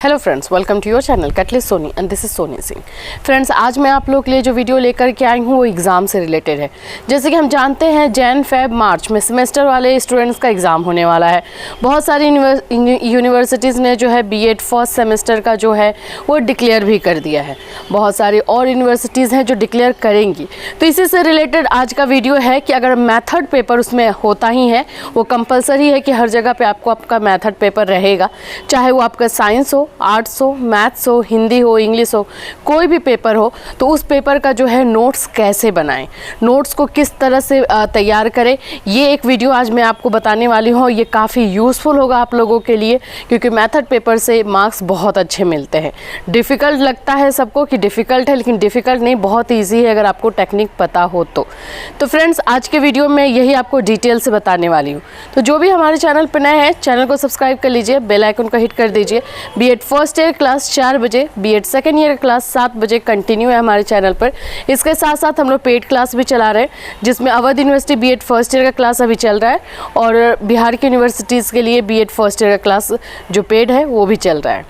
Hello friends, welcome to your channel Catalyst Soni and this is Soni Singh. Friends, आज मैं आप लोग के लिए जो वीडियो लेकर के आई हूँ वो एग्ज़ाम से रिलेटेड है। जैसे कि हम जानते हैं जैन फेब मार्च में सेमेस्टर वाले स्टूडेंट्स का एग्ज़ाम होने वाला है। बहुत सारी यूनिवर्सिटीज़ ने जो है बीएड फर्स्ट सेमेस्टर का जो है वो डिक्लेयर भी कर दिया है। बहुत सारी और यूनिवर्सिटीज़ हैं जो डिक्लेयर करेंगी। तो इसी से रिलेटेड आज का वीडियो है कि अगर मैथड पेपर उसमें होता ही है, वो कंपलसरी है कि हर जगह पे आपको आपका मैथड पेपर रहेगा, चाहे वो आपका साइंस हो, आर्ट्स हो, मैथ्स हो, हिंदी हो, इंग्लिश हो, कोई भी पेपर हो, तो उस पेपर का जो है नोट्स कैसे बनाएं, नोट्स को किस तरह से तैयार करें, ये एक वीडियो आज मैं आपको बताने वाली हूँ। ये काफ़ी यूज़फुल होगा आप लोगों के लिए, क्योंकि मैथड पेपर से मार्क्स बहुत अच्छे मिलते हैं। डिफ़िकल्ट लगता है सबको कि डिफ़िकल्ट है, लेकिन डिफ़िकल्ट नहीं, बहुत ईजी है अगर आपको टेक्निक पता हो तो फ्रेंड्स, आज के वीडियो में यही आपको डिटेल से बताने वाली हूँ। तो जो भी हमारे चैनल पर नए हैं, चैनल को सब्सक्राइब कर लीजिए, बेल आइकन को हिट कर दीजिए। बीएड फर्स्ट ईयर क्लास 4 बजे, बीएड सेकेंड ईयर क्लास 7 बजे कंटिन्यू है हमारे चैनल पर। इसके साथ साथ हम लोग पेड क्लास भी चला रहे हैं, जिसमें Awadh University BEd first year का क्लास अभी चल रहा है, और बिहार की यूनिवर्सिटीज़ के लिए बीएड फर्स्ट ईयर का क्लास जो पेड है वो भी चल रहा है।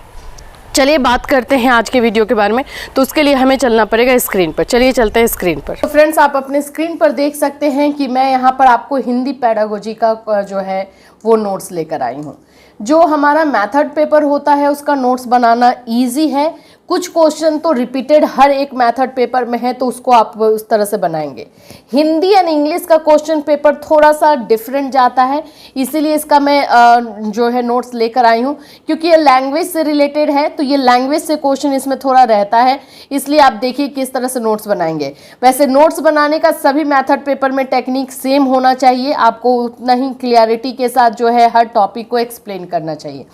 चलिए बात करते हैं आज के वीडियो के बारे में। तो उसके लिए हमें चलना पड़ेगा स्क्रीन पर। चलिए चलते हैं स्क्रीन पर। तो फ्रेंड्स, आप अपने स्क्रीन पर देख सकते हैं कि मैं यहाँ पर आपको हिंदी पेडागोजी का जो है वो नोट्स लेकर आई हूँ। जो हमारा मैथड पेपर होता है उसका नोट्स बनाना इजी है। कुछ क्वेश्चन तो रिपीटेड हर एक मैथड पेपर में है, तो उसको आप उस तरह से बनाएंगे। हिंदी एंड इंग्लिश का क्वेश्चन पेपर थोड़ा सा डिफरेंट जाता है, इसीलिए इसका मैं जो है नोट्स लेकर आई हूँ, क्योंकि ये लैंग्वेज से रिलेटेड है, तो ये लैंग्वेज से क्वेश्चन इसमें थोड़ा रहता है। इसलिए आप देखिए किस तरह से नोट्स बनाएंगे। वैसे नोट्स बनाने का सभी मैथड पेपर में टेक्निक सेम होना चाहिए, आपको उतना ही क्लियरिटी के साथ जो है हर टॉपिक को एक्सप्लेन करना चाहिए।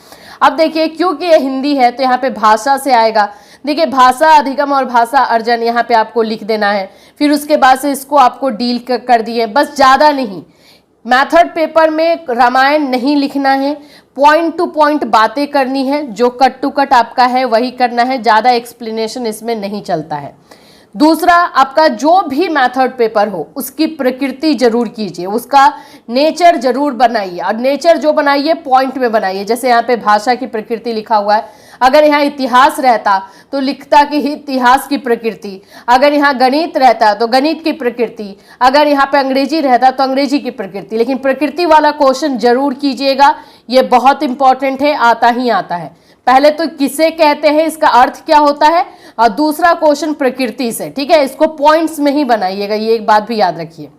अब देखिए, क्योंकि ये हिंदी है तो यहाँ पे भाषा से आएगा। देखिए, भाषा अधिगम और भाषा अर्जन यहाँ पे आपको लिख देना है। फिर उसके बाद से इसको आपको डील कर दिए, बस ज़्यादा नहीं। मैथड पेपर में रामायण नहीं लिखना है, पॉइंट टू पॉइंट बातें करनी है, जो कट टू कट आपका है वही करना है, ज़्यादा एक्सप्लेनेशन इसमें नहीं चलता है। दूसरा, आपका जो भी मैथड पेपर हो उसकी प्रकृति जरूर कीजिए, उसका नेचर जरूर बनाइए, और नेचर जो बनाइए पॉइंट में बनाइए। जैसे यहाँ पे भाषा की प्रकृति लिखा हुआ है, अगर यहाँ इतिहास रहता तो लिखता कि इतिहास की प्रकृति, अगर यहाँ गणित रहता तो गणित की प्रकृति, अगर यहाँ पे अंग्रेजी रहता तो अंग्रेजी की प्रकृति। लेकिन प्रकृति वाला क्वेश्चन जरूर कीजिएगा, ये बहुत इंपॉर्टेंट है, आता ही आता है। पहले तो किसे कहते हैं, इसका अर्थ क्या होता है, और दूसरा क्वेश्चन प्रकृति से, ठीक है। इसको पॉइंट्स में ही बनाइएगा, ये एक बात भी याद रखिए।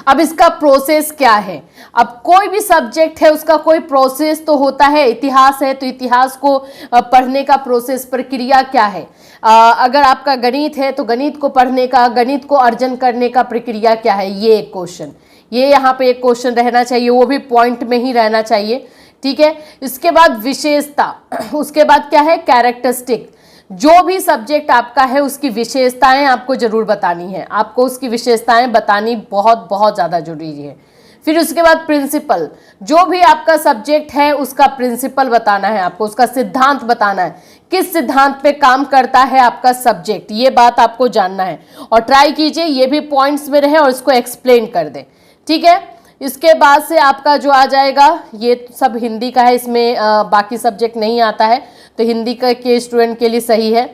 अब इसका प्रोसेस क्या है, अब कोई भी सब्जेक्ट है उसका कोई प्रोसेस तो होता है। इतिहास है तो इतिहास को पढ़ने का प्रोसेस, प्रक्रिया क्या है। अगर आपका गणित है तो गणित को पढ़ने का, गणित को अर्जन करने का प्रक्रिया क्या है, ये एक क्वेश्चन, ये यहाँ पे एक क्वेश्चन रहना चाहिए, वो भी पॉइंट में ही रहना चाहिए, ठीक है। इसके बाद विशेषता, उसके बाद क्या है, कैरेक्टरिस्टिक। जो भी सब्जेक्ट आपका है उसकी विशेषताएं आपको जरूर बतानी है, आपको उसकी विशेषताएं बतानी बहुत बहुत ज़्यादा जरूरी है। फिर उसके बाद प्रिंसिपल, जो भी आपका सब्जेक्ट है उसका प्रिंसिपल बताना है आपको, उसका सिद्धांत बताना है, किस सिद्धांत पे काम करता है आपका सब्जेक्ट, ये बात आपको जानना है। और ट्राई कीजिए ये भी पॉइंट्स में रहे और इसको एक्सप्लेन कर दें, ठीक है। इसके बाद से आपका जो आ जाएगा, ये सब हिंदी का है, इसमें बाकी सब्जेक्ट नहीं आता है, तो हिंदी का के स्टूडेंट के लिए सही है,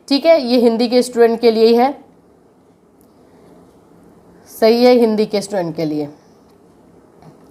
ठीक है। ये हिंदी के स्टूडेंट के लिए ही है, सही है, हिंदी के स्टूडेंट के लिए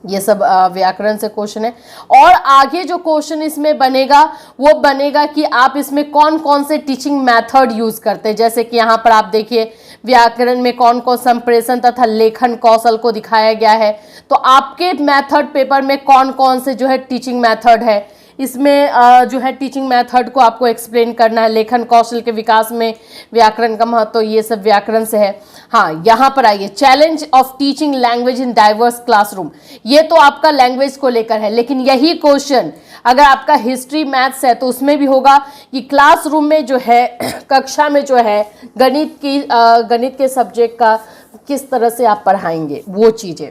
ये सब व्याकरण से क्वेश्चन है। और आगे जो क्वेश्चन इसमें बनेगा वो बनेगा कि आप इसमें कौन कौन से टीचिंग मेथड यूज करते हैं। जैसे कि यहाँ पर आप देखिए व्याकरण में कौन कौन संप्रेषण तथा लेखन कौशल को दिखाया गया है, तो आपके मैथड पेपर में कौन कौन से जो है टीचिंग मेथड है, इसमें जो है टीचिंग मेथड को आपको एक्सप्लेन करना है। लेखन कौशल के विकास में व्याकरण का महत्व, ये सब व्याकरण से है। हाँ, यहाँ पर आइए, challenge of teaching language in diverse classroom, ये तो आपका लैंग्वेज को लेकर है, लेकिन यही क्वेश्चन अगर आपका हिस्ट्री मैथ्स है तो उसमें भी होगा कि क्लासरूम में जो है, कक्षा में जो है गणित के सब्जेक्ट का किस तरह से आप पढ़ाएंगे, वो चीज़ें,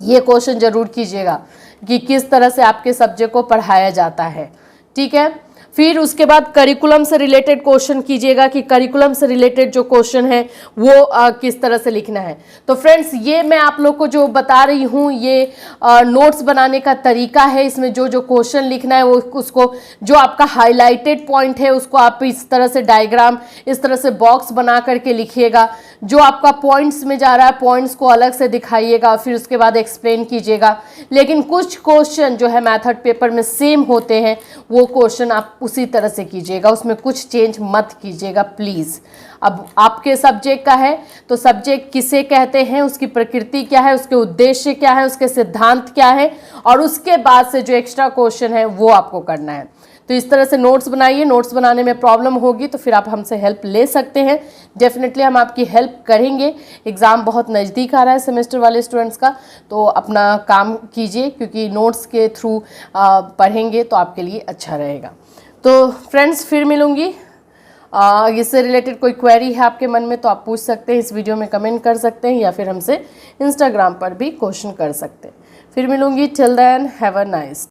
ये क्वेश्चन जरूर कीजिएगा कि किस तरह से आपके सब्जेक्ट को पढ़ाया जाता है, ठीक है। फिर उसके बाद करिकुलम से रिलेटेड क्वेश्चन कीजिएगा कि करिकुलम से रिलेटेड जो क्वेश्चन है वो किस तरह से लिखना है। तो फ्रेंड्स ये मैं आप लोग को जो बता रही हूँ ये नोट्स बनाने का तरीका है। इसमें जो जो क्वेश्चन लिखना है वो उसको जो आपका हाईलाइटेड पॉइंट है उसको आप इस तरह से डायग्राम इस तरह से बॉक्स बना करके लिखिएगा। जो आपका पॉइंट्स में जा रहा है पॉइंट्स को अलग से दिखाइएगा, फिर उसके बाद एक्सप्लेन कीजिएगा। लेकिन कुछ क्वेश्चन जो है मैथड पेपर में सेम होते हैं, वो क्वेश्चन आप उसी तरह से कीजिएगा, उसमें कुछ चेंज मत कीजिएगा प्लीज़। अब आपके सब्जेक्ट का है तो सब्जेक्ट किसे कहते हैं, उसकी प्रकृति क्या है, उसके उद्देश्य क्या है, उसके सिद्धांत क्या है, और उसके बाद से जो एक्स्ट्रा क्वेश्चन है वो आपको करना है। तो इस तरह से नोट्स बनाइए। नोट्स बनाने में प्रॉब्लम होगी तो फिर आप हमसे हेल्प ले सकते हैं। डेफिनेटली हम आपकी हेल्प करेंगे। एग्ज़ाम बहुत नज़दीक आ रहा है सेमेस्टर वाले स्टूडेंट्स का, तो अपना काम कीजिए क्योंकि नोट्स के थ्रू पढ़ेंगे तो आपके लिए अच्छा रहेगा। तो फ्रेंड्स फिर मिलूँगी। इससे रिलेटेड कोई क्वेरी है आपके मन में तो आप पूछ सकते हैं, इस वीडियो में कमेंट कर सकते हैं या फिर हमसे इंस्टाग्राम पर भी क्वेश्चन कर सकते हैं। फिर मिलूँगी। Till then have a nice